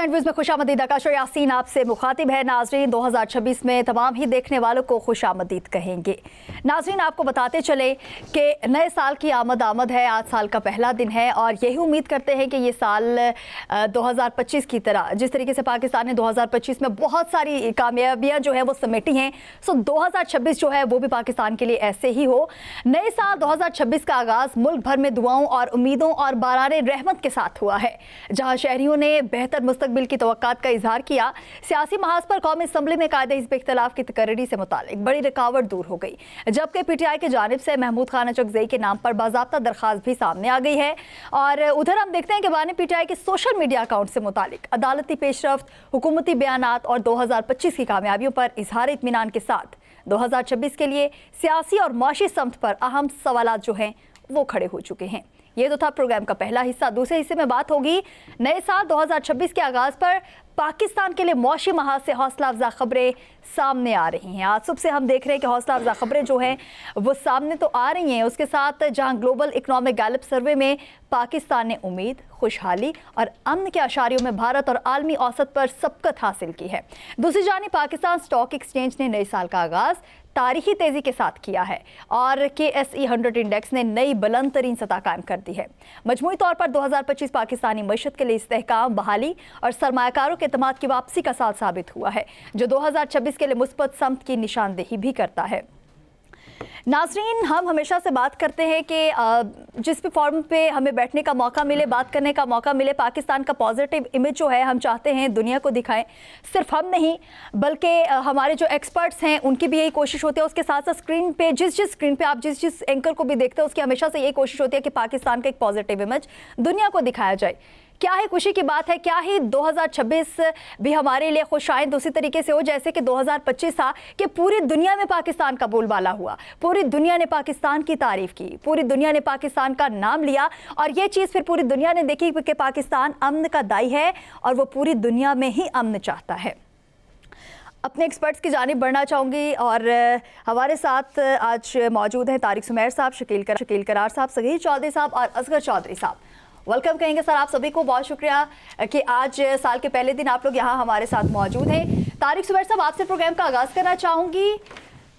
Language में खुशामदीद आकाश यासीन आपसे मुखातिब है। नाजरीन, 2026 में तमाम ही देखने वालों को खुशामदीद कहेंगे। नाजरीन, आपको बताते चले कि नए साल की आमद है। आज साल का पहला दिन है और यही उम्मीद करते हैं कि ये साल 2025 की तरह, जिस तरीके से पाकिस्तान ने 2025 में बहुत सारी कामयाबियां जो है वो समेटी हैं, सो 2026 जो है वो भी पाकिस्तान के लिए ऐसे ही हो। नए साल 2026 का आगाज़ मुल्क भर में दुआओं और उम्मीदों और बाराने रहमत के साथ हुआ है, जहाँ शहरियों ने बेहतर मुस्तकबिल की तवक्कात का इजहार किया। सियासी महाज पर कौमी असम्बली में कायदे हिज़्ब इख्तिलाफ की तकर्री से मुतालिक बड़ी रुकावट दूर हो गई, जबकि PTI की जानिब से महमूद खान अचकज़ई के नाम पर बाज़ाब्ता दरख्वास्त भी सामने आ गई है। और उधर हम देखते हैं कि बानी PTI के सोशल मीडिया अकाउंट से मुतालिक अदालती पेशरफ्त, हुकूमती बयानात और 2025 की कामयाबियों पर इजहार इत्मीनान के साथ 2026 के लिए सियासी और माशी समत पर अहम सवालात जो हैं वो खड़े हो चुके हैं। ये तो था प्रोग्राम का पहला हिस्सा। दूसरे हिस्से में बात होगी नए साल 2026 के आगाज़ पर पाकिस्तान के लिए मौशी महाज से हौसला अफजा खबरें सामने आ रही हैं। आज सुबह से हम देख रहे हैं कि हौसला अफजा खबरें जो हैं वो सामने तो आ रही हैं, उसके साथ जहां ग्लोबल इकनॉमिक गैलप सर्वे में पाकिस्तान ने उम्मीद, खुशहाली और अमन के अशारियों में भारत और आलमी औसत पर सबकत हासिल की है। दूसरी जानिब पाकिस्तान स्टॉक एक्सचेंज ने नए साल का आगाज़ तारीखी तेज़ी के साथ किया है और KSE 100 इंडेक्स ने नई बुलंद तरीन सतह कायम कर दी है। मजमूई तौर पर 2025 पाकिस्तानी मईशत के लिए इस्तेहकाम, बहाली और सरमायाकारों के एतमाद की वापसी का साल साबित हुआ है, जो 2026 के लिए मुस्बत समत की निशानदेही भी करता है। नाजरीन, हम हमेशा से बात करते हैं कि जिस भी फॉर्म पे हमें बैठने का मौका मिले, बात करने का मौका मिले, पाकिस्तान का पॉजिटिव इमेज जो है हम चाहते हैं दुनिया को दिखाएं। सिर्फ हम नहीं बल्कि हमारे जो एक्सपर्ट्स हैं उनकी भी यही कोशिश होती है। उसके साथ साथ स्क्रीन पे जिस स्क्रीन पे आप जिस एंकर को भी देखते हैं उसकी हमेशा से यही कोशिश होती है कि पाकिस्तान का एक पॉजिटिव इमेज दुनिया को दिखाया जाए। क्या ही खुशी की बात है, क्या ही 2026 भी हमारे लिए खुशाइंद उसी तरीके से हो जैसे कि 2025 था कि पूरी दुनिया में पाकिस्तान का बोलबाला हुआ, पूरी दुनिया ने पाकिस्तान की तारीफ की, पूरी दुनिया ने पाकिस्तान का नाम लिया और ये चीज़ फिर पूरी दुनिया ने देखी कि पाकिस्तान अमन का दाई है और वो पूरी दुनिया में ही अमन चाहता है। अपने एक्सपर्ट्स की जानिब बढ़ना चाहूँगी और हमारे साथ आज मौजूद हैं तारिक सुमेर साहब, शकील करार साहब, सगीर चौधरी साहब और असगर चौधरी साहब। वेलकम कहेंगे सर आप सभी को। बहुत शुक्रिया कि आज साल के पहले दिन आप लोग यहाँ हमारे साथ मौजूद हैं। तारिक सुमेर साहब, आपसे प्रोग्राम का आगाज़ करना चाहूँगी।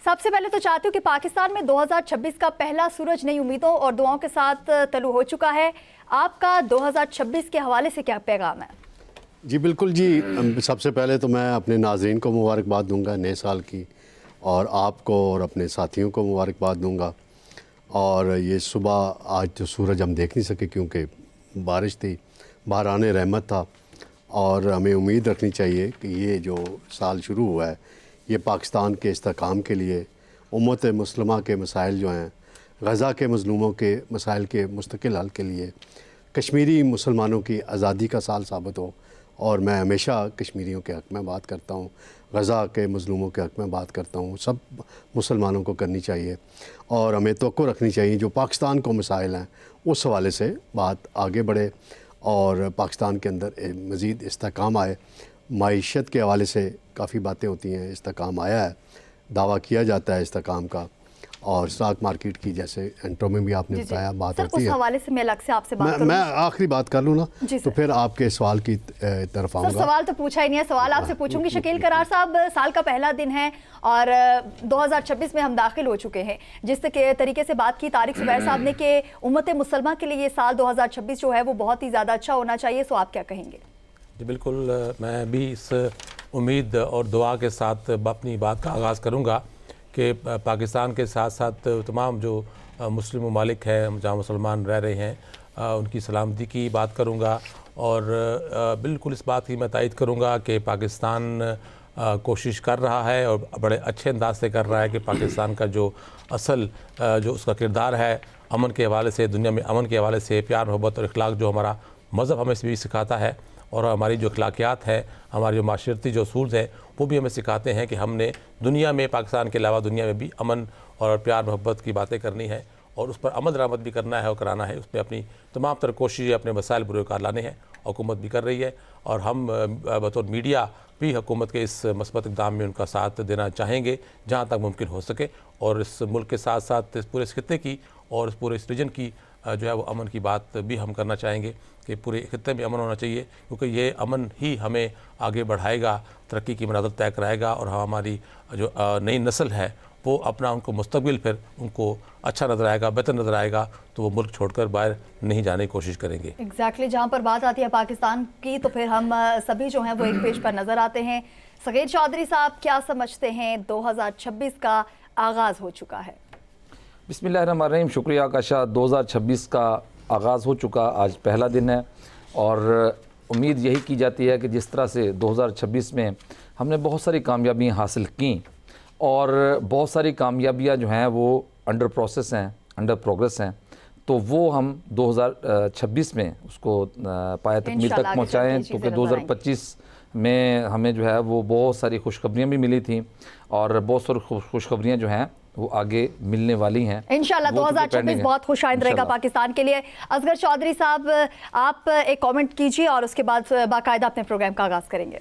सबसे पहले तो चाहती हूँ कि पाकिस्तान में 2026 का पहला सूरज नई उम्मीदों और दुआओं के साथ तलू हो चुका है। आपका 2026 के हवाले से क्या पैगाम है? जी बिल्कुल जी, सबसे पहले तो मैं अपने नाज़रीन को मुबारकबाद दूंगा नए साल की, और आपको और अपने साथियों को मुबारकबाद दूंगा। और ये सुबह आज तो सूरज हम देख नहीं सके क्योंकि बारिश थी, बहराने रहमत था, और हमें उम्मीद रखनी चाहिए कि ये जो साल शुरू हुआ है ये पाकिस्तान के इस्तेहकाम के लिए, उम्मत मुस्लिमा के मसाइल जो हैं, गज़ा के मज़लूमों के मसाइल के मुस्तकिल हल के लिए, कश्मीरी मुसलमानों की आज़ादी का साल साबित हो। और मैं हमेशा कश्मीरियों के हक़ में बात करता हूँ, गज़ा के मज़लूमों के हक़ में बात करता हूँ, सब मुसलमानों को करनी चाहिए और हमें तवक्को रखनी चाहिए जो पाकिस्तान को मसाइल हैं उस हवाले से बात आगे बढ़े और पाकिस्तान के अंदर मज़ीद इस्तेहकाम आए। मईशत के हवाले से काफ़ी बातें होती हैं, इस्तेहकाम आया है, दावा किया जाता है इस्तेहकाम का, और स्टॉक मार्केट की जैसे एंट्रो में भी आपने बताया बात होती है। उस हवाले से मैं अलग से आपसे बात करूंगी। मैं आखिरी बात कर लूँ ना तो फिर आपके सवाल की तरफ आऊँगा। सवाल तो पूछा ही नहीं है, सवाल आपसे पूछूंगी। शकील करार साहब, साल का पहला दिन है और 2026 में हम दाखिल हो चुके हैं। जिस तरीके से बात की तारिक सुमेर साहब ने कि उम्मत मुसलमा के लिए ये साल 2026 जो है वो बहुत ही ज़्यादा अच्छा होना चाहिए, सो आप क्या कहेंगे? जी बिल्कुल, मैं भी इस उम्मीद और दुआ के साथ अपनी बात का आगाज़ करूँगा कि पाकिस्तान के साथ साथ तमाम जो मुस्लिम ममालिक हैं जहाँ मुसलमान रह रहे हैं उनकी सलामती की बात करूँगा। और बिल्कुल इस बात की मैं तायद करूँगा कि पाकिस्तान कोशिश कर रहा है और बड़े अच्छे अंदाज से कर रहा है कि पाकिस्तान का जो असल जो उसका किरदार है अमन के हवाले से, दुनिया में अमन के हवाले से, प्यार मोहब्बत और इखलाक जो हमारा मज़हब हमें भी सिखाता है और हमारी जो अखलाकियात है, हमारी जो माशरती जो असूल है वो भी हमें सिखाते हैं कि हमने दुनिया में, पाकिस्तान के अलावा दुनिया में भी अमन और प्यार मोहब्बत की बातें करनी है और उस पर अमल दरामद भी करना है और कराना है। उस पर अपनी तमाम तरह कोशिशें, अपने वसाइल बुरोकार लाने हैं, हुकूमत भी कर रही है और हम बतौर मीडिया भी हुकूमत के इस मस्बत इक़दाम में उनका साथ देना चाहेंगे जहाँ तक मुमकिन हो सके और इस मुल्क के साथ साथ इस पूरे खित्ते की और इस पूरे इस रीजन की जो है वो अमन की बात भी हम करना चाहेंगे कि पूरे खित्ते में अमन होना चाहिए, क्योंकि ये अमन ही हमें आगे बढ़ाएगा, तरक्की की मनाज़िल तय कराएगा और हमारी जो नई नस्ल है वो अपना उनको मुस्तकबिल फिर उनको अच्छा नज़र आएगा, बेहतर नज़र आएगा, तो वो मुल्क छोड़कर बाहर नहीं जाने की कोशिश करेंगे। एग्जैक्टली जहाँ पर बात आती है पाकिस्तान की, तो फिर हम सभी जो हैं वो एक पेज पर नज़र आते हैं। सगीर चौधरी साहब क्या समझते हैं, 2026 का आगाज़ हो चुका है? बिस्मिल्लाहिर्रहमानिर्रहीम। शुक्रिया आकाशा। 2026 का आगाज़ हो चुका, आज पहला दिन है और उम्मीद यही की जाती है कि जिस तरह से 2026 में हमने बहुत सारी कामयाबियाँ हासिल की और बहुत सारी कामयाबियाँ जो हैं वो अंडर प्रोसेस हैं, अंडर प्रोग्रेस हैं, तो वो हम 2026 में उसको पाया तकमील तक पहुँचाएँ, क्योंकि 2025 में हमें जो है वो बहुत सारी खुशखबरियाँ भी मिली थी और बहुत सारी खुशखबरियाँ जो हैं वो आगे मिलने वाली हैं। इंशाल्लाह 2026 बहुत खुश आइंद रहेगा पाकिस्तान के लिए। असगर चौधरी साहब, आप एक कमेंट कीजिए और उसके बाद बाकायदा अपने प्रोग्राम का आगाज़ करेंगे।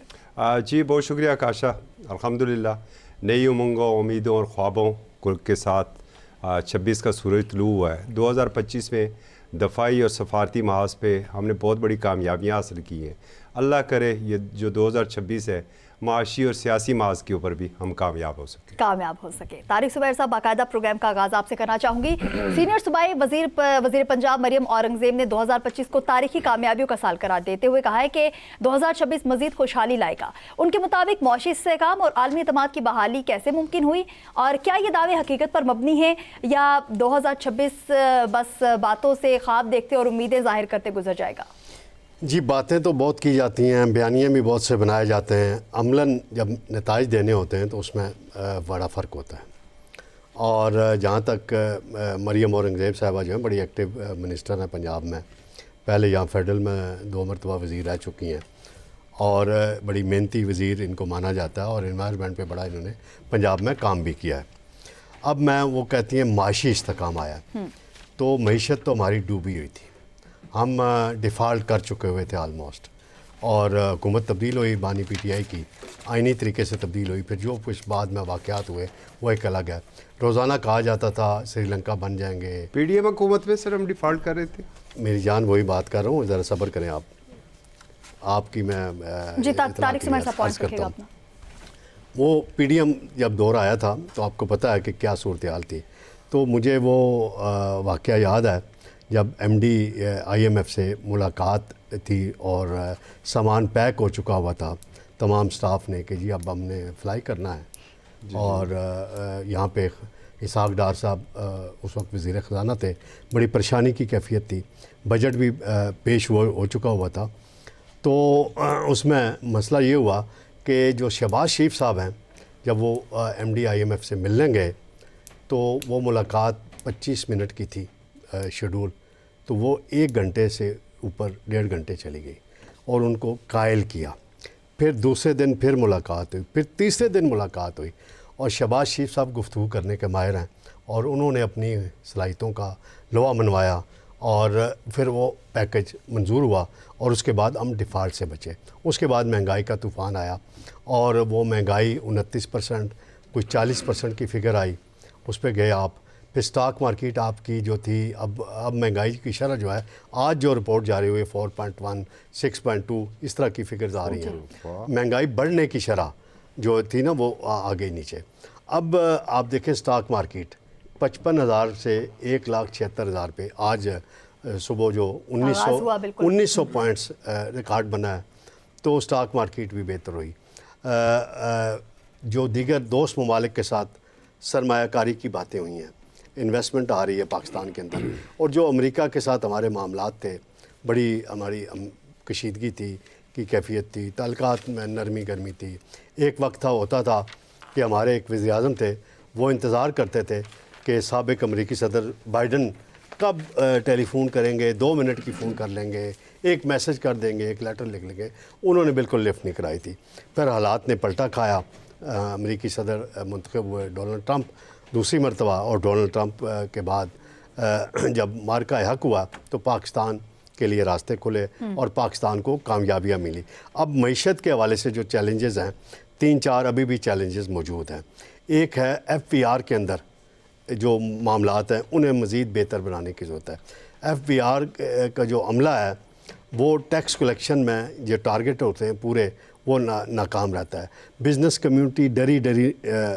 जी बहुत शुक्रिया आकाशा। अल्हम्दुलिल्लाह नई उमंगों, उम्मीदों और ख्वाबों के साथ 26 का सूरज तुलू हुआ है। 2025 में दफ़ाई और सफारती महाज पे हमने बहुत बड़ी कामयाबियाँ हासिल की हैं। अल्लाह करे ये जो 2026 है माशी और सियासी महाज के ऊपर भी हम कामयाब हो सके। तारिक ज़ुबैर साहब, बाकायदा प्रोग्राम का आगाज़ आपसे करना चाहूँगी। सीनियर सूबाई वज़ीर पंजाब मरियम औरंगज़ेब ने 2025 को तारीखी कामयाबियों का साल करार देते हुए कहा है कि 2026 मज़ीद खुशहाली लाएगा। उनके मुताबिक मौशी इस्तेहकाम और आलमी एतमाद की बहाली कैसे मुमकिन हुई और क्या ये दावे हकीकत पर मबनी हैं या 2026 बस बातों से ख्वाब देखते और उम्मीदें ज़ाहिर करते गुजर जाएगा? जी, बातें तो बहुत की जाती हैं, बयानिए भी बहुत से बनाए जाते हैं, अमलन जब नताइज देने होते हैं तो उसमें बड़ा फ़र्क होता है। और जहाँ तक मरियम औरंगज़ेब साहिबा जो हैं बड़ी एक्टिव मिनिस्टर हैं पंजाब में, पहले यहाँ फेडरल में 2 मरतबा वज़ीर रह चुकी हैं और बड़ी मेहनती वज़ीर इनको माना जाता है और इन्वायरमेंट पे बड़ा इन्होंने पंजाब में काम भी किया है। अब मैं वो कहती हैं माशी इस्तेहकाम आया, तो मईशत तो हमारी डूबी हुई थी, हम डिफ़ॉल्ट कर चुके हुए थे ऑलमोस्ट, और हुकूमत तब्दील हुई, बानी पीटीआई की आइनी तरीके से तब्दील हुई, फिर जो कुछ बाद में वाक़यात हुए वो एक अलग है। रोज़ाना कहा जाता था श्रीलंका बन जाएंगे, पीडीएम हुकूमत में सर हम डिफ़ॉल्ट कर रहे थे। मेरी जान वही बात कर रहा हूँ, ज़रा सब्र करें आप, आपकी मैं जी तारिक ज़ुबैर साहब पॉइंट रखिएगा अपना। वो पीडीएम जब दौर आया था तो आपको पता है कि क्या सूरत हाल थी, तो मुझे वो वाक़या याद है जब एमडी आईएमएफ से मुलाकात थी और सामान पैक हो चुका हुआ था तमाम स्टाफ ने कि जी अब हमने फ़्लाई करना है, और यहाँ पे इसहाक डार साहब उस वक्त वज़ीर ख़ज़ाना थे, बड़ी परेशानी की कैफियत थी, बजट भी पेश हो चुका हुआ था। तो उसमें मसला ये हुआ कि जो शहबाज शरीफ साहब हैं जब वो एमडी आईएमएफ से मिलने गए तो वो मुलाकात 25 मिनट की थी शेड्यूल, तो वो 1 घंटे से ऊपर 1.5 घंटे चली गई और उनको कायल किया। फिर दूसरे दिन फिर मुलाकात हुई, फिर तीसरे दिन मुलाकात हुई, और शहबाज शरीफ साहब गुफ्तगू करने के माहिर हैं और उन्होंने अपनी सलाहियतों का लोहा मनवाया और फिर वो पैकेज मंजूर हुआ और उसके बाद हम डिफ़ॉल्ट से बचे। उसके बाद महंगाई का तूफ़ान आया और वो महंगाई 29%, कुछ 40% की फ़िगर आई, उस पर गए आप। फिर स्टॉक मार्केट आपकी जो थी, अब महंगाई की शरह जो है आज जो रिपोर्ट जारी हुई 4.1, 6.2 इस तरह की फ़िगर्स आ रही हैं। महंगाई बढ़ने की शरह जो थी ना वो आ गई नीचे। अब आप देखें स्टॉक मार्केट 55,000 से 1,76,000 पे आज सुबह जो 1900 पॉइंट्स रिकॉर्ड बना है, तो स्टॉक मार्केट भी बेहतर हुई। जो दीगर दोस्त ममालिक के साथ सरमायाकारी की बातें हुई हैं, इन्वेस्टमेंट आ रही है पाकिस्तान के अंदर, और जो अमेरिका के साथ हमारे मामलात थे, बड़ी हमारी कशीदगी थी की कैफियत थी, ताल्लुकात में नरमी गर्मी थी। एक वक्त था होता था कि हमारे एक वज़ीर आज़म थे, वो इंतज़ार करते थे कि साबिक़ अमरीकी सदर बाइडन कब टेलीफोन करेंगे, 2 मिनट की फ़ोन कर लेंगे, एक मैसेज कर देंगे, एक लेटर लिख लेंगे। उन्होंने बिल्कुल लिफ्ट नहीं कराई थी। फिर हालात ने पलटा खाया, अमरीकी सदर मुंतखब हुए डोनाल्ड ट्रंप दूसरी मरतबा, और डोनाल्ड ट्रंप के बाद जब मार्का हक हुआ तो पाकिस्तान के लिए रास्ते खुले और पाकिस्तान को कामयाबियाँ मिली। अब मईशत के हवाले से जो चैलेंजेस हैं, 3-4 अभी भी चैलेंजेस मौजूद हैं। एक है FVR के अंदर जो मामलात हैं उन्हें मज़ीद बेहतर बनाने की ज़रूरत है। FBR का जो अमला है वो टैक्स कलेक्शन में जो टारगेट होते हैं पूरे वो नाकाम रहता है। बिज़नेस कम्युनिटी डरी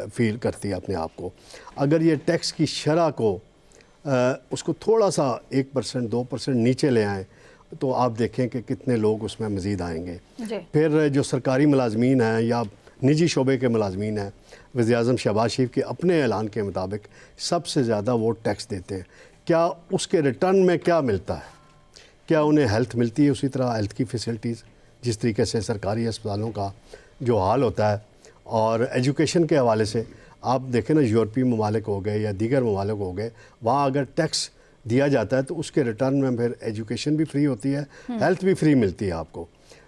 फील करती है अपने आप को। अगर ये टैक्स की शरह को उसको थोड़ा सा 1% 2% नीचे ले आएँ तो आप देखें कि कितने लोग उसमें मज़ीद आएंगे। फिर जो सरकारी मुलाजमीन हैं या निजी शोबे के मुलाजमीन हैं, वज़ीर-ए-आज़म शहबाज शरीफ के अपने ऐलान के मुताबिक सबसे ज़्यादा वो टैक्स देते हैं। क्या उसके रिटर्न में क्या मिलता है? क्या उन्हें हेल्थ मिलती है उसी तरह हेल्थ की फैसिलिटीज़, जिस तरीके से सरकारी अस्पतालों का जो हाल होता है? और एजुकेशन के हवाले से आप देखें ना, यूरोपीय ममालिक हो गए या दीगर ममालिक हो गए, वहाँ अगर टैक्स दिया जाता है तो उसके रिटर्न में फिर एजुकेशन भी फ्री होती है, हेल्थ भी फ्री मिलती है आपको।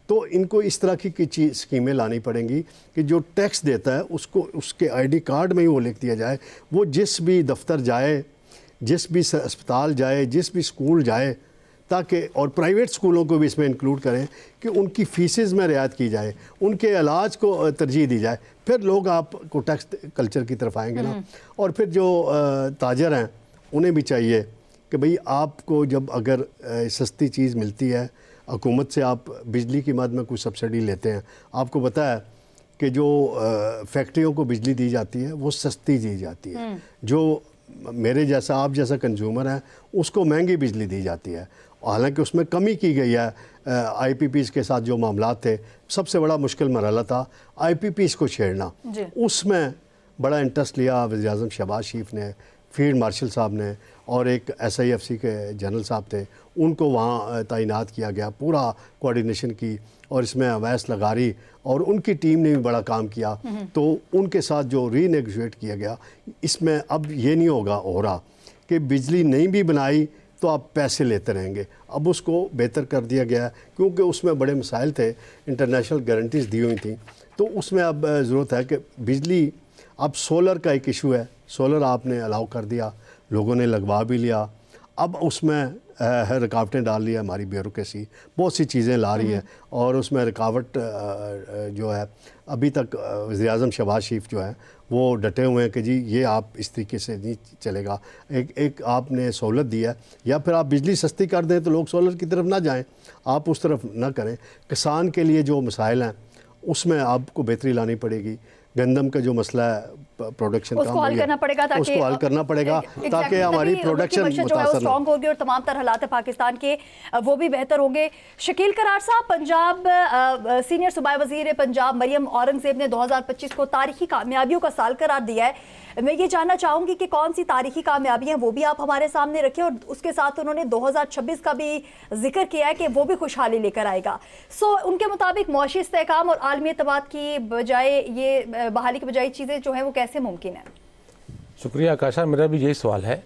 तो इनको इस तरह की स्कीमें लानी पड़ेंगी कि जो टैक्स देता है उसको उसके ID कार्ड में ही वो लिख दिया जाए। वो जिस भी दफ्तर जाए, जिस भी अस्पताल जाए, जिस भी स्कूल जाए, ताकि और प्राइवेट स्कूलों को भी इसमें इंक्लूड करें कि उनकी फ़ीसेस में रियायत की जाए, उनके इलाज को तरजीह दी जाए, फिर लोग आपको टैक्स कल्चर की तरफ आएंगे ना। और फिर जो ताजर हैं उन्हें भी चाहिए कि भाई आपको जब अगर सस्ती चीज़ मिलती है, हुकूमत से आप बिजली की मद में कुछ सब्सिडी लेते हैं, आपको पता है कि जो फैक्ट्रियों को बिजली दी जाती है वो सस्ती दी जाती है, जो मेरे जैसा आप जैसा कंज्यूमर है उसको महंगी बिजली दी जाती है। हालांकि उसमें कमी की गई है। IPPs के साथ जो मामला थे, सबसे बड़ा मुश्किल मरहला था IPPs को छेड़ना। उसमें बड़ा इंटरेस्ट लिया वज़ीर-ए-आज़म शहबाज शरीफ ने, फील्ड मार्शल साहब ने और एक SIFC के जनरल साहब थे, उनको वहाँ तैनात किया गया, पूरा कोऑर्डिनेशन की, और इसमें अवैस लगारी और उनकी टीम ने भी बड़ा काम किया। तो उनके साथ जो रीनेगोशिएट किया गया, इसमें अब ये नहीं हो रहा कि बिजली नहीं भी बनाई तो आप पैसे लेते रहेंगे। अब उसको बेहतर कर दिया गया क्योंकि उसमें बड़े मसाइल थे, इंटरनेशनल गारंटीज़ दी हुई थी। तो उसमें अब ज़रूरत है कि बिजली, अब सोलर का एक इशू है, सोलर आपने अलाउ कर दिया, लोगों ने लगवा भी लिया। अब उसमें रुकावटें डाल रही है हमारी ब्यूरोक्रेसी, बहुत सी चीज़ें ला रही है और उसमें रुकावट जो है, अभी तक वज़ीर-ए-आज़म शहबाज शरीफ जो है वो डटे हुए हैं कि जी ये आप इस तरीके से नहीं चलेगा। एक आपने सहूलत दी है, या फिर आप बिजली सस्ती कर दें तो लोग सोलर की तरफ ना जाएं, आप उस तरफ ना करें। किसान के लिए जो मसाइल हैं उसमें आपको बेहतरी लानी पड़ेगी। गंदम का जो मसला है प्रोडक्शन का, उसको हल करना पड़ेगा ताकि हमारी प्रोडक्शन स्ट्रॉन्ग होगी और तमाम तरह हालात पाकिस्तान के वो भी बेहतर होंगे। शकील करार साहब, पंजाब सीनियर सूबाई वजीर पंजाब मरियम औरंगजेब ने 2025 को तारीखी कामयाबियों का साल करार दिया है। मैं ये जानना चाहूंगी कि कौन सी तारीखी कामयाबियां वो भी आप हमारे सामने रखें, और उसके साथ उन्होंने 2026 का भी जिक्र किया है कि वो भी खुशहाली लेकर आएगा। उनके मुताबिक मौशी इस्तेहकाम और आलमी एतमाद की बजाय, ये बहाली की बजाय चीज़ें जो हैं वो कैसे मुमकिन है? शुक्रिया आकाशा, मेरा भी यही सवाल है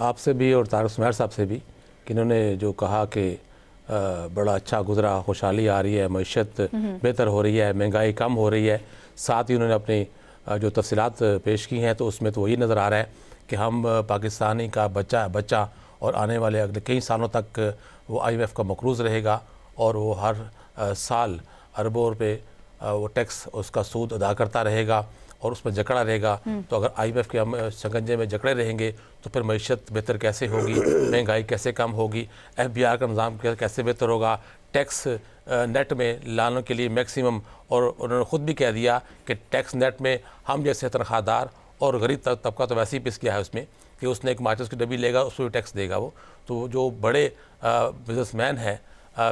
आपसे भी और तारिक सुमैर साहब से भी, कि इन्होंने जो कहा कि बड़ा अच्छा गुजरा, खुशहाली आ रही है, मईशत बेहतर हो रही है, महंगाई कम हो रही है। साथ ही उन्होंने अपनी जो तफसीलात पेश की हैं तो उसमें तो वही नज़र आ रहा है कि हम पाकिस्तानी का बच्चा और आने वाले अगले कई सालों तक वो IMF का मकरूज़ रहेगा और वो हर साल अरबों रुपए वो टैक्स उसका सूद अदा करता रहेगा और उसमें जकड़ा रहेगा। तो अगर IMF के हम शिकंजे में जकड़े रहेंगे तो फिर मईशत बेहतर कैसे होगी, महंगाई कैसे कम होगी, FBR का निज़ाम कैसे बेहतर होगा, टैक्स नेट में लाने के लिए मैक्सिमम। और उन्होंने ख़ुद भी कह दिया कि टैक्स नेट में हम जैसे तनख्वाहदार और गरीब तबका तो वैसे ही पिस गया है उसमें कि उसने एक माचिस की डब्बी लेगा उस पर भी टैक्स देगा वो। तो जो बड़े बिजनेसमैन हैं,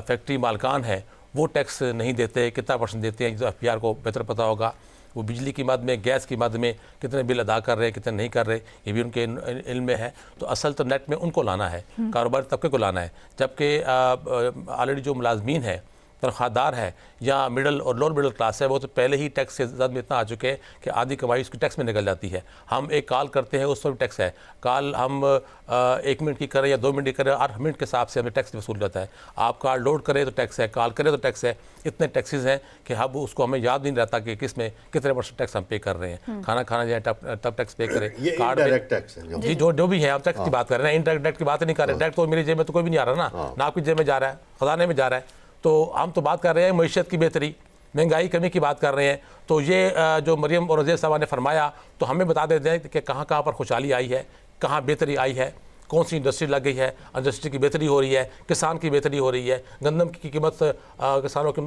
फैक्ट्री मालकान हैं, वो टैक्स नहीं देते। कितना % देते हैं, जो FBR को बेहतर पता होगा। वो बिजली की मद में, गैस की मद में कितने बिल अदा कर रहे हैं, कितने नहीं कर रहे, ये भी उनके इल्म में है। तो असल तो नेट में उनको लाना है, कारोबारी तबके को लाना है। जबकि ऑलरेडी जो मुलाजमीन है, तनख्वाहदार है या मिडल और लोअर मिडल क्लास है, वो तो पहले ही टैक्स के ज़द में इतना आ चुके हैं कि आधी कमाई उसकी टैक्स में निकल जाती है। हम एक कॉल करते हैं उस पर भी टैक्स है, कॉल हम 1 मिनट की करें या 2 मिनट की करें, 8 मिनट के हिसाब से हमें टैक्स वसूल जाता है। आप कॉल लोड करें तो टैक्स है, कॉल करें तो टैक्स है। इतने टैक्सेस हैं कि अब उसको हमें याद नहीं रहता कि किस में कितने % टैक्स हम पे कर रहे हैं। खाना जाए तब टैक्स पे करें, कार्ड पे जी जो भी है। आप टैक्स की बात कर रहे हैं, इनडायरेक्ट की बात नहीं कर रहे। डायरेक्ट तो मेरी जेब में तो कोई भी नहीं आ रहा ना आपकी जेब में जा रहा है, खजाने में जा रहा है। तो हम तो बात कर रहे हैं मईशत की बेहतरी, महंगाई कमी की बात कर रहे हैं। तो ये जो मरियम औरंगजेब साहब ने फरमाया तो हमें बता देते हैं कि कहाँ पर खुशहाली आई है, कहाँ बेहतरी आई है। कौन सी इंडस्ट्री लग गई है, इंडस्ट्री की बेहतरी हो रही है, किसान की बेहतरी हो रही है, गंदम की कीमत किसानों की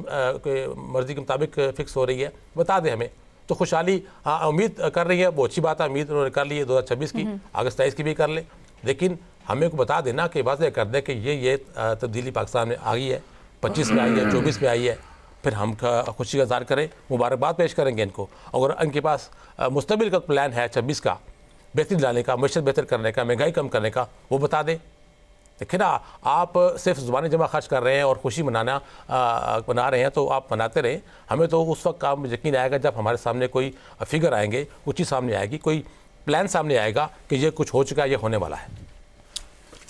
मर्ज़ी के मुताबिक फ़िक्स हो रही है, बता दें हमें। तो खुशहाली उम्मीद कर रही है, वो अच्छी बात है, उम्मीद उन्होंने कर ली है 2026 की, अगस्त 23 की भी कर ले, लेकिन हमें को बता देना कि वाज़ेह कर दें कि ये तब्दीली पाकिस्तान में आ गई है, 25 में आई है, 24 में आई है, फिर हम खुशी का इज़हार करें, मुबारकबाद पेश करेंगे इनको। अगर इनके पास मुस्तबिल का प्लान है 26 का, बेहतरी लाने का, मैशत बेहतर करने का, महंगाई कम करने का, वो बता दें। देखिए ना, आप सिर्फ ज़ुबानी जमा खर्च कर रहे हैं और खुशी मना रहे हैं, तो आप मनाते रहें। हमें तो उस वक्त काम यकीन आएगा जब हमारे सामने कोई फिगर आएंगे, कुछ चीज़ सामने आएगी, कोई प्लान सामने आएगा कि ये कुछ हो चुका है, ये होने वाला है।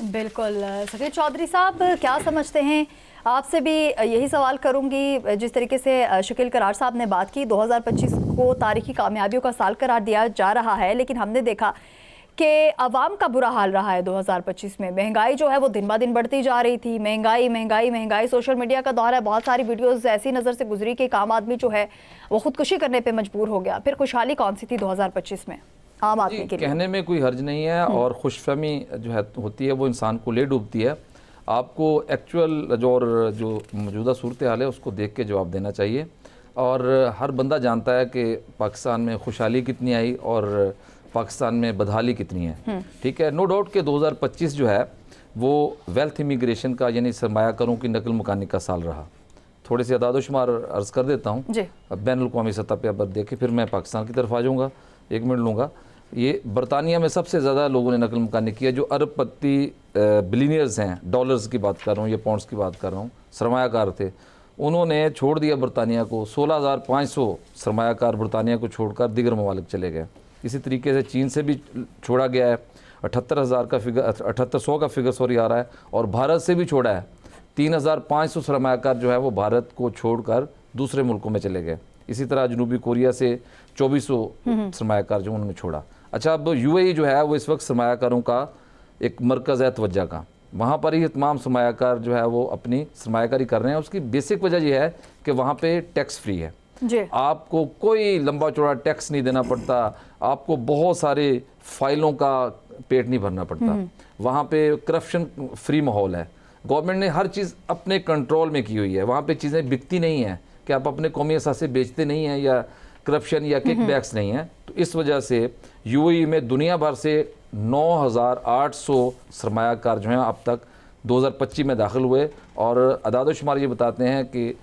बिल्कुल। सफीर चौधरी साहब, क्या समझते हैं? आपसे भी यही सवाल करूंगी। जिस तरीके से शकील करार साहब ने बात की, 2025 को तारीखी कामयाबियों का साल करार दिया जा रहा है, लेकिन हमने देखा कि अवाम का बुरा हाल रहा है 2025 में। महंगाई जो है वो दिन ब दिन बढ़ती जा रही थी। महंगाई महंगाई महंगाई, सोशल मीडिया का दौर है, बहुत सारी वीडियोस ऐसी नज़र से गुजरी कि एक आम आदमी जो है वो खुदकुशी करने पे मजबूर हो गया। फिर खुशहाली कौन सी थी 2025 में आम आदमी के लिए? कहने में कोई हर्ज नहीं है, और खुशफहमी जो है होती है वो इंसान को ले डूबती है। आपको एक्चुअल जो मौजूदा सूरत हाल है उसको देख के जवाब देना चाहिए, और हर बंदा जानता है कि पाकिस्तान में खुशहाली कितनी आई और पाकिस्तान में बदहाली कितनी है। ठीक है, नो डाउट कि 2025 जो है वो वेल्थ इमिग्रेशन का, यानी सरमायाकारों की नकल मकानी का साल रहा। थोड़े से अदाद शुमार अर्ज़ कर देता हूँ। बैन अल-अक़वामी सतह पर अब देखें, फिर मैं पाकिस्तान की तरफ आ जाऊँगा, 1 मिनट लूँगा। ये बरतानिया में सबसे ज़्यादा लोगों ने नकल मकानी किया, जो अरबपति बिलीनियर्स हैं, डॉलर्स की बात कर रहा हूँ या पाउंड्स की बात कर रहा हूँ, सरमायाकार थे, उन्होंने छोड़ दिया बरतानिया को। 16,500 सरमायाकार बरतानिया को छोड़कर दीगर ममालिक चले गए। इसी तरीके से चीन से भी छोड़ा गया है, 78,000 का फिगर, 7800 का फिगर सॉरी आ रहा है, और भारत से भी छोड़ा है। 3,500 सरमायाकार जो है वो भारत को छोड़कर दूसरे मुल्कों में चले गए। इसी तरह जनूबी कोरिया से 2400 सरमायाकार जो उन्होंने छोड़ा। अच्छा, अब यूएई जो है वो इस वक्त सरमायाकारों का एक मरकज़ है तवज्जो का, वहाँ पर ही तमाम सरमायाकार जो है वो अपनी सरमायाकारी कर रहे हैं। उसकी बेसिक वजह यह है कि वहाँ पे टैक्स फ्री है जी। आपको कोई लंबा चौड़ा टैक्स नहीं देना पड़ता, आपको बहुत सारे फाइलों का पेट नहीं भरना पड़ता, वहाँ पे करप्शन फ्री माहौल है, गवर्नमेंट ने हर चीज़ अपने कंट्रोल में की हुई है, वहाँ पे चीज़ें बिकती नहीं हैं कि आप अपने कौमी असासे बेचते नहीं हैं, या करप्शन या किकबैक्स नहीं है। तो इस वजह से यूएई में दुनिया भर से 9,800 सरमायाकार जो हैं अब तक 2025 में दाखिल हुए, और अदाद शुमार ये बताते हैं कि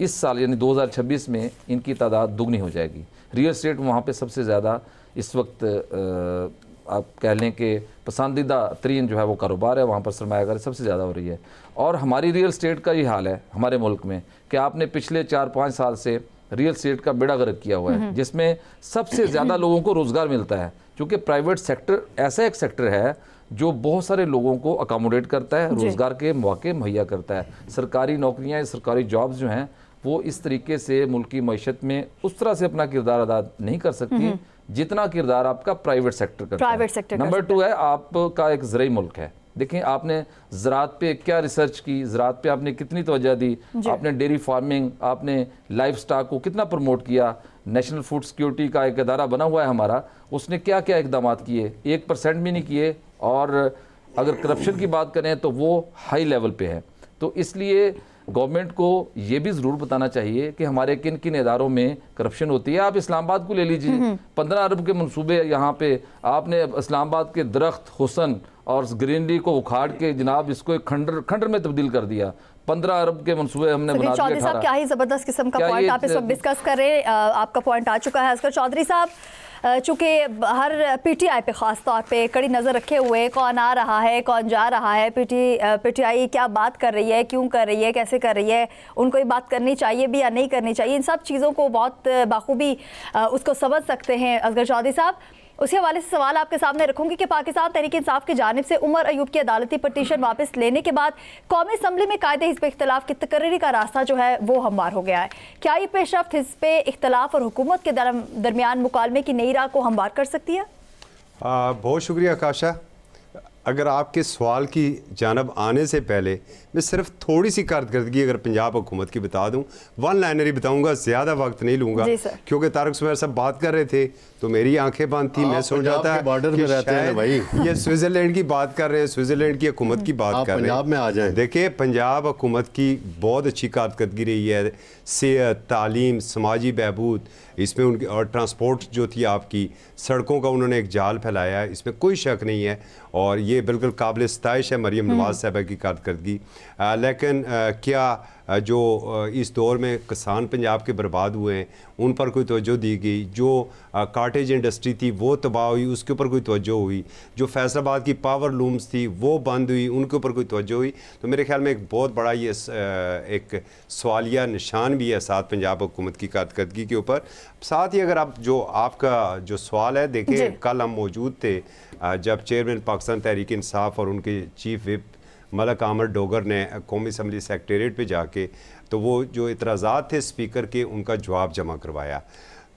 इस साल यानी 2026 में इनकी तादाद दुगनी हो जाएगी। रियल एस्टेट वहाँ पे सबसे ज़्यादा इस वक्त आप कह लें कि पसंदीदा तरीन जो है वो कारोबार है, वहाँ पर सरमायाकारी सबसे ज़्यादा हो रही है। और हमारी रियल एस्टेट का ये हाल है हमारे मुल्क में कि आपने पिछले 4-5 साल से रियल एस्टेट का बेड़ा गर्क किया हुआ है, जिसमें सबसे ज़्यादा लोगों को रोज़गार मिलता है, क्योंकि प्राइवेट सेक्टर ऐसा एक सेक्टर है जो बहुत सारे लोगों को अकोमोडेट करता है, रोज़गार के मौके मुहैया करता है। सरकारी नौकरियाँ, सरकारी जॉब्स जो हैं वो इस तरीके से मुल्क की मईशत में उस तरह से अपना किरदार अदा नहीं कर सकती जितना किरदार आपका प्राइवेट सेक्टर करता है। नंबर 2 है, आपका एक ज़राई मुल्क है। देखें, आपने ज़राअत पे क्या रिसर्च की, ज़राअत पे आपने कितनी तवज्जो दी, आपने डेयरी फार्मिंग, आपने लाइफ स्टॉक को कितना प्रमोट किया। नेशनल फूड सिक्योरिटी का एक अदारा बना हुआ है हमारा, उसने क्या क्या इकदाम किए, 1% भी नहीं किए, और अगर करप्शन की बात करें तो वो हाई लेवल पे है। तो इसलिए गवर्नमेंट को ये भी ज़रूर बताना चाहिए कि हमारे किन किन इदारों में करप्शन होती है। आप इस्लामाबाद को ले लीजिए, 15 अरब के मंसूबे यहाँ पे, आपने इस्लामाबाद के दरख्त, हुसन और ग्रीनरी को उखाड़ के जनाब इसको एक खंडर में तब्दील कर दिया। 15 अरब के मंसूबे हमने बना दिए। चौधरी साहब, क्या ही ज़बरदस्त किस्म का पॉइंट आप इस वक्त डिस्कस कर रहे हैं। आपका पॉइंट आ चुका है असगर चौधरी साहब। चूँकि हर पीटीआई पे ख़ास तौर पे कड़ी नज़र रखे हुए, कौन आ रहा है, कौन जा रहा है, पीटीआई क्या बात कर रही है, क्यों कर रही है, कैसे कर रही है, उनको ये बात करनी चाहिए भी या नहीं करनी चाहिए, इन सब चीज़ों को बहुत बाखूबी उसको समझ सकते हैं असगर चौधरी साहब। उसी हवाले से सवाल आपके सामने रखूंगी कि पाकिस्तान तहरीक इंसाफ की जानिब से उमर अयूब की अदालती पटिशन वापस लेने के बाद कौमी असम्बली में कायदे हिज़्ब इख्तिलाफ की तकर्री का रास्ता जो है वो हमवार हो गया है। क्या ये पेशरफ्त हिज़्ब इख्तिलाफ और हुकूमत के दरमियान मुकालमे की नई राह को हमवार कर सकती है? बहुत शुक्रिया काशा। अगर आपके सवाल की जानब आने से पहले मैं सिर्फ थोड़ी सी कारकर्दगी अगर पंजाब हुकूमत की बता दूं, वन लाइनर ही बताऊंगा, ज़्यादा वक्त नहीं लूँगा, जी सर। क्योंकि तारक सुमैर साहब बात कर रहे थे तो मेरी आंखें बंद थी, मैं सोच रहा पंजाब था के बॉर्डर कि में रहते हैं शायद भाई। ये स्विट्ज़रलैंड की बात कर रहे हैं, स्विट्ज़रलैंड की हुकूमत की बात आप कर रहे हैं। पंजाब में आ जाएं। देखिए, पंजाब हुकूमत की बहुत अच्छी कारकर्दगी रही है, सेहत, तालीम, समाजी बहबूद, इसमें उनकी और ट्रांसपोर्ट जो थी आपकी, सड़कों का उन्होंने एक जाल फैलाया है, इसमें कोई शक नहीं है और ये बिल्कुल काबिल सताइश है मरीम नवाज़ साहबा की कारकर्दगी। लेकिन क्या जो इस दौर में किसान पंजाब के बर्बाद हुए हैं उन पर कोई तवज्जो दी गई? जो काटेज इंडस्ट्री थी वो तबाह हुई, उसके ऊपर कोई तवज्जो हुई? जो फैसलाबाद की पावर लूम्स थी वो बंद हुई, उनके ऊपर कोई तवज्जो हुई? तो मेरे ख्याल में एक बहुत बड़ा ये एक सवालिया निशान भी है साथ पंजाब हुकूमत की कारकर्दगी के ऊपर। साथ ही अगर आप जो आपका जो सवाल है, देखिए कल हम मौजूद थे जब चेयरमैन पाकिस्तान तहरीक इंसाफ और उनके चीफ विप मलक आमर डोगर ने कौमी असम्बली सेक्रेटेरिएट पे जाके तो वो जो इतराज़ात थे स्पीकर के उनका जवाब जमा करवाया।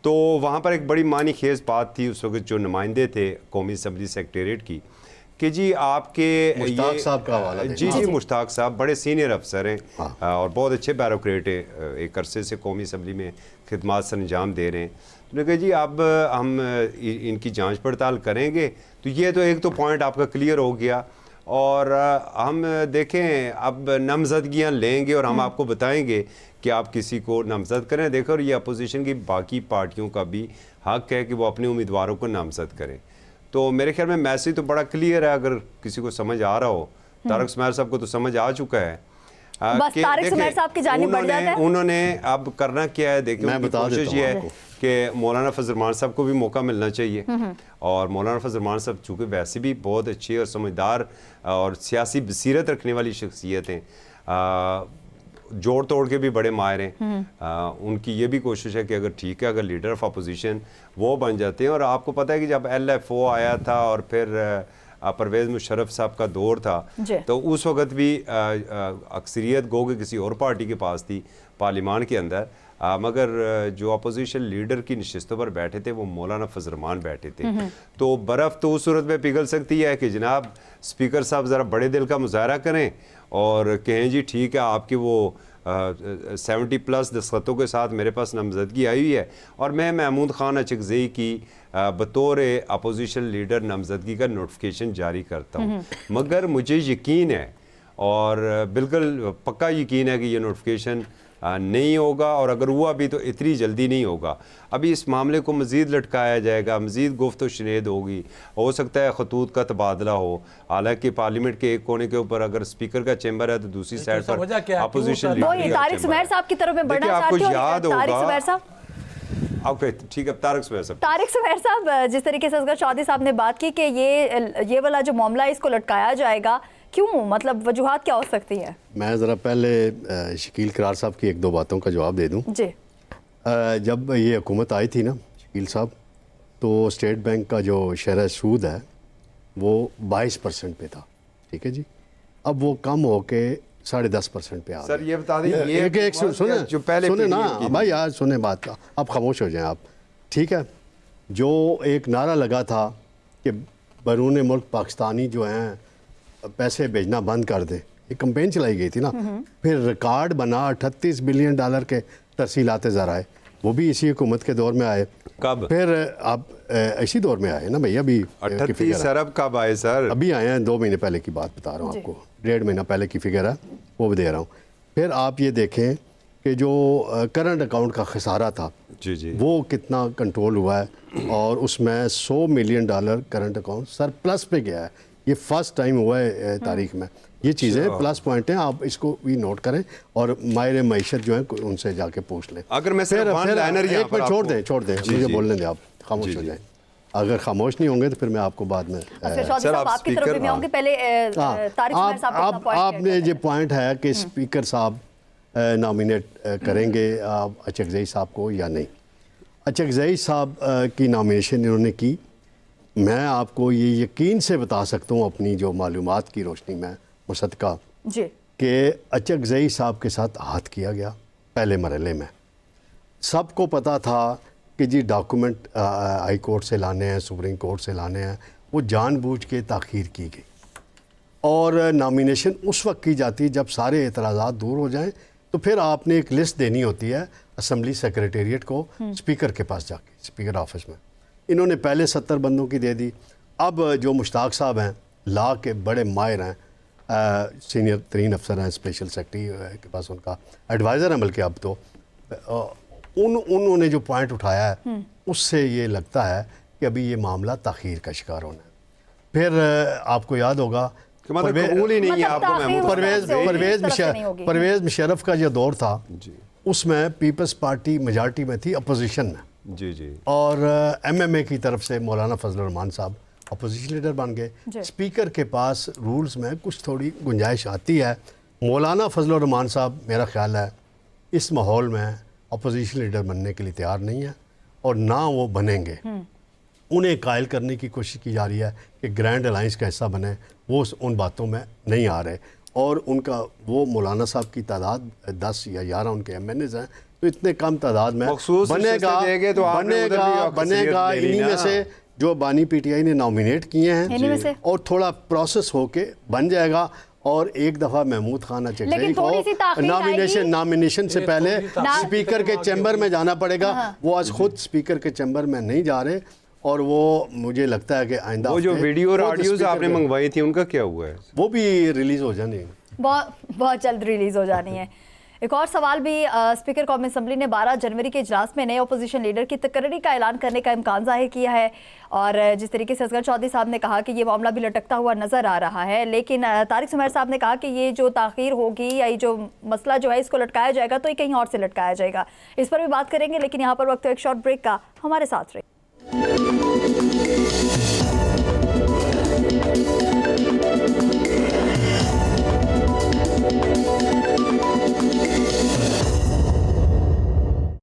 तो वहाँ पर एक बड़ी मानी खेज़ बात थी उस वक्त जो नुमाइंदे थे कौमी असम्बली सेक्रेटेरिएट की कि जी आपके मुश्ताक साहब का हवाला दें। जी मुश्ताक साहब बड़े सीनियर अफसर हैं और बहुत अच्छे बैरोक्रेट हैं, एक अरसे से कौमी असम्बली में खिदमात सर अंजाम दे रहे हैं। तो कहा जी अब हम इनकी जांच पड़ताल करेंगे। तो ये तो एक तो पॉइंट आपका क्लियर हो गया और हम देखें अब नामजदगियाँ लेंगे और हम आपको बताएंगे कि आप किसी को नामजद करें। देखो, और ये अपोजिशन की बाकी पार्टियों का भी हक है कि वो अपने उम्मीदवारों को नामजद करें। तो मेरे ख्याल में मैसेज तो बड़ा क्लियर है, अगर किसी को समझ आ रहा हो। तारक सुमैर साहब को तो समझ आ चुका है। बस तारिक सुमैर साहब की जानिब बढ़ जाता है। उन्होंने अब करना क्या है, देखिए मैं उनकी बता कोशिश देता ये हूं है आपको कि मौलाना फजल रहमान साहब को भी मौका मिलना चाहिए और मौलाना फजल रहमान साहब चूँकि वैसे भी बहुत अच्छे और समझदार और सियासी बसीरत रखने वाली शख्सियत हैं, जोड़ तोड़ के भी बड़े माहिर हैं। उनकी ये भी कोशिश है कि अगर ठीक है, अगर लीडर ऑफ अपोजिशन वो बन जाते हैं। और आपको पता है कि जब LFO आया था और फिर परवेज़ मुशर्रफ साहब का दौर था तो उस वक़्त भी अक्सरियत गो के किसी और पार्टी के पास थी पार्लियामान के अंदर, मगर जो अपोजिशन लीडर की नशिस्तों पर बैठे थे वो मौलाना फजल रहमान बैठे थे। तो बर्फ़ तो उस सूरत में पिघल सकती है कि जनाब स्पीकर साहब ज़रा बड़े दिल का मुजाहरा करें और कहें जी ठीक है, आपकी वो 70+ दस्तखतों के साथ मेरे पास नामजदगी आई हुई है और मैं महमूद खान अचकज़ई की बतौर अपोजिशन लीडर नामजदगी का नोटिफिकेशन जारी करता हूँ। मगर मुझे यकीन है और बिल्कुल पक्का यकीन है कि ये नोटिफिकेशन नहीं होगा और अगर हुआ भी तो इतनी जल्दी नहीं होगा। अभी इस मामले को मज़ीद लटकाया जाएगा, मज़ीद गुफ्त शनीद होगी, हो सकता है खतूत का तबादला हो। हालांकि पार्लियामेंट के एक कोने के ऊपर अगर स्पीकर का चेंबर है तो दूसरी साइड पर अपोजिशन तारिक सुमैर साहब की तरफ में बढ़ना चाहती हूं। याद तारिक सुमैर साहब, ओके ठीक है, तारिक सुमैर साहब। तारिक सुमैर साहब, जिस तरीके से असगर चौधरी साहब ने बात की कि ये वाला जो मामला है इसको लटकाया जाएगा, क्यों, मतलब वजूहात क्या हो सकती है? मैं ज़रा पहले शकील करार साहब की एक दो बातों का जवाब दे दूं। जी, जब ये हुकूमत आई थी ना शकील साहब, तो स्टेट बैंक का जो शरह सूद है वो 22% पे था, ठीक है जी। अब वो कम हो के 10.5% पे आ गया। सर ये बता दें, ये एक सुने जो पहले सुने ना पीरियड की भाई यार, सुने बात का, आप खामोश हो जाएं आप, ठीक है। जो एक नारा लगा था कि बैरून मुल्क पाकिस्तानी जो हैं पैसे भेजना बंद कर दे, एक कैंपेन चलाई गई थी ना, फिर रिकॉर्ड बना 38 बिलियन डॉलर के तरसीलाते ज़राए, वो भी इसी हुकूमत के दौर में आए। कब? फिर आप इसी दौर में आए ना भैया, अभी 38 अरब कब आए सर? अभी आए हैं, 2 महीने पहले की बात बता रहा हूँ आपको, 1.5 महीना पहले की फिगर है वो भी दे रहा हूँ। फिर आप ये देखें कि जो करंट अकाउंट का खसारा था जी जी वो कितना कंट्रोल हुआ है और उसमें 100 million dollar current account surplus पे गया है। ये फर्स्ट टाइम हुआ है तारीख में। ये चीज़ें प्लस पॉइंट हैं, आप इसको भी नोट करें और माहिर मईशत जो है उनसे जाके पूछ लें। अगर मैं फिर एक मिनट छोड़ दें मुझे बोलने दें, आप खामोश हो जाएं। अगर खामोश नहीं होंगे तो फिर मैं आपको बाद में सर आपकी तरफ भी आऊंगी, पहले तारिक सुमैर साहब का पॉइंट आपने जो पॉइंट है कि स्पीकर साहब नॉमिनेट करेंगे अचकज़ई साहब को या नहीं। अचकज़ई साहब की नॉमिनेशन इन्होंने की। मैं आपको ये यकीन से बता सकता हूँ अपनी जो मालूमात की रोशनी में मुसद्दक़ा जी कि अचकज़ई साहब के साथ हाथ किया गया पहले मरहले में। सबको पता था कि जी डॉक्यूमेंट हाई कोर्ट से लाने हैं, सुप्रीम कोर्ट से लाने हैं, वो जानबूझ के ताख़ीर की गई। और नॉमिनेशन उस वक्त की जाती है जब सारे एतराज़ात दूर हो जाएं, तो फिर आपने एक लिस्ट देनी होती है असम्बली सेक्रेटेरिएट को, स्पीकर के पास जाके, स्पीकर ऑफिस में। इन्होंने पहले 70 बंदों की दे दी। अब जो मुश्ताक साहब हैं, लॉ के बड़े माहिर हैं, सीनियर तरीन अफसर हैं, स्पेशल सेक्रेटरी के पास उनका एडवाइज़र है, बल्कि अब तो उन्होंने जो पॉइंट उठाया है उससे ये लगता है कि अभी ये मामला ताख़ीर का शिकार होना है। फिर आपको याद होगा कि मतलब कबूल ही नहीं है मतलब आपको महमूद परवेज़ मुशर्रफ का जो दौर था उसमें पीपल्स पार्टी मेजॉरिटी में थी, अपोजिशन में। जी जी। और एमएमए की तरफ से मौलाना फजलुर रहमान साहब अपोजिशन लीडर बन गए। स्पीकर के पास रूल्स में कुछ थोड़ी गुंजाइश आती है। मौलाना फजलुर रहमान साहब मेरा ख्याल है इस माहौल में अपोजिशन लीडर बनने के लिए तैयार नहीं है और ना वो बनेंगे। उन्हें कायल करने की कोशिश की जा रही है कि ग्रैंड अलायंस का हिस्सा बने, वो उन बातों में नहीं आ रहे। और उनका वो मौलाना साहब की तादाद 10 या 11 उनके एमएनएज हैं, तो इतने कम तादाद में बनेगा इन्हीं में से जो बानी पीटीआई ने नॉमिनेट किए हैं, और थोड़ा प्रोसेस होके बन जाएगा। और एक दफ़ा महमूद खान चेक को नॉमिनेशन से पहले स्पीकर के चैम्बर में जाना पड़ेगा। वो आज खुद स्पीकर के चैम्बर में नहीं जा रहे, और वो मुझे लगता है कि आइंदा वो जो वीडियो और ऑडियोज आपने मंगवाई थी उनका क्या हुआ है? वो भी रिलीज हो जानी, बहुत जल्द रिलीज हो जानी है। एक और सवाल भी, स्पीकर कौमी असम्बली ने 12 जनवरी के इजलास में नए अपोजिशन लीडर की तकर्री का ऐलान करने का इम्कान जाहिर किया है, और जिस तरीके से असगर चौधरी साहब ने कहा कि ये मामला भी लटकता हुआ नजर आ रहा है, लेकिन तारिक सुमैर साहब ने कहा कि ये जो ताख़ीर होगी या ये जो मसला जो है इसको लटकाया जाएगा तो ये कहीं और से लटकाया जाएगा। इस पर भी बात करेंगे, लेकिन यहाँ पर वक्त एक शॉर्ट ब्रेक का, हमारे साथ रहे।